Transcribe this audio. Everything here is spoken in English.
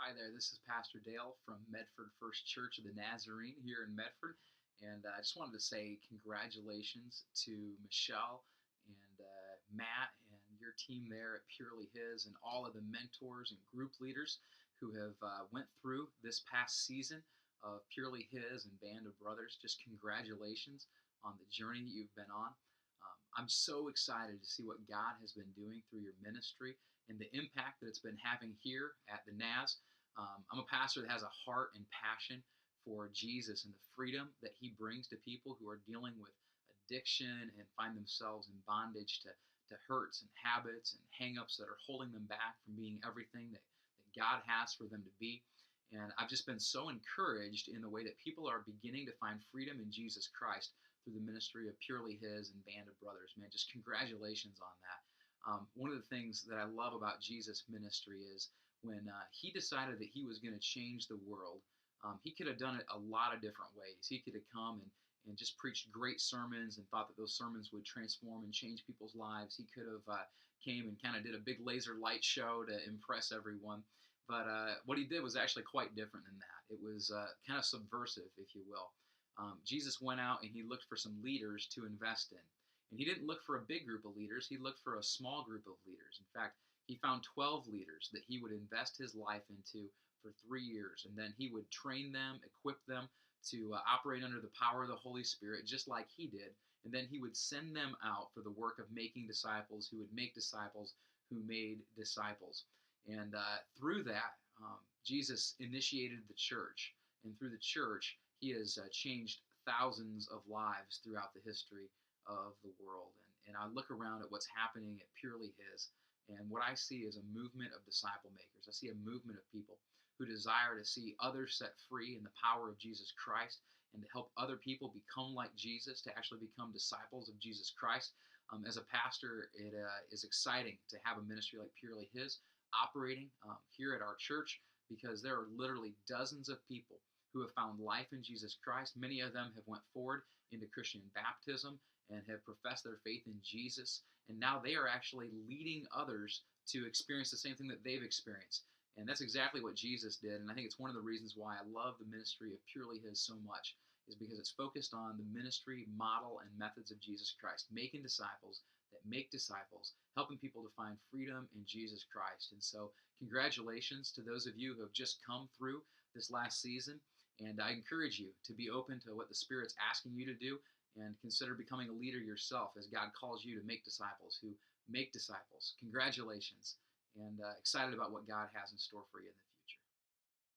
Hi there, this is Pastor Dale from Medford First Church of the Nazarene here in Medford. And I just wanted to say congratulations to Michelle and Matt and your team there at Purely His and all of the mentors and group leaders who have went through this past season of Purely His and Band of Brothers. Just congratulations on the journey that you've been on. I'm so excited to see what God has been doing through your ministry and the impact that it's been having here at the Naz. I'm a pastor that has a heart and passion for Jesus and the freedom that he brings to people who are dealing with addiction and find themselves in bondage to hurts and habits and hangups that are holding them back from being everything that God has for them to be. And I've just been so encouraged in the way that people are beginning to find freedom in Jesus Christ through the ministry of Purely His and Band of Brothers. Man, just congratulations on that. One of the things that I love about Jesus' ministry is when he decided that he was going to change the world, he could have done it a lot of different ways. He could have come and just preached great sermons and thought that those sermons would transform and change people's lives. He could have came and kind of did a big laser light show to impress everyone. But what he did was actually quite different than that. It was kind of subversive, if you will. Jesus went out and he looked for some leaders to invest in. And he didn't look for a big group of leaders. He looked for a small group of leaders. In fact, he found 12 leaders that he would invest his life into for 3 years. And then he would train them, equip them to operate under the power of the Holy Spirit, just like he did. And then he would send them out for the work of making disciples who would make disciples who made disciples. And through that, Jesus initiated the church. And through the church, he has changed thousands of lives throughout the history of the world. And I look around at what's happening at Purely His, and what I see is a movement of disciple makers. I see a movement of people who desire to see others set free in the power of Jesus Christ and to help other people become like Jesus, to actually become disciples of Jesus Christ. As a pastor, it is exciting to have a ministry like Purely His operating here at our church, because there are literally dozens of people who have found life in Jesus Christ. Many of them have went forward into Christian baptism and have professed their faith in Jesus. And now they are actually leading others to experience the same thing that they've experienced. And that's exactly what Jesus did. And I think it's one of the reasons why I love the ministry of Purely His so much, is because it's focused on the ministry model and methods of Jesus Christ, making disciples that make disciples, helping people to find freedom in Jesus Christ. And so congratulations to those of you who have just come through this last season. And I encourage you to be open to what the Spirit's asking you to do, and consider becoming a leader yourself as God calls you to make disciples who make disciples. Congratulations, and excited about what God has in store for you in the future.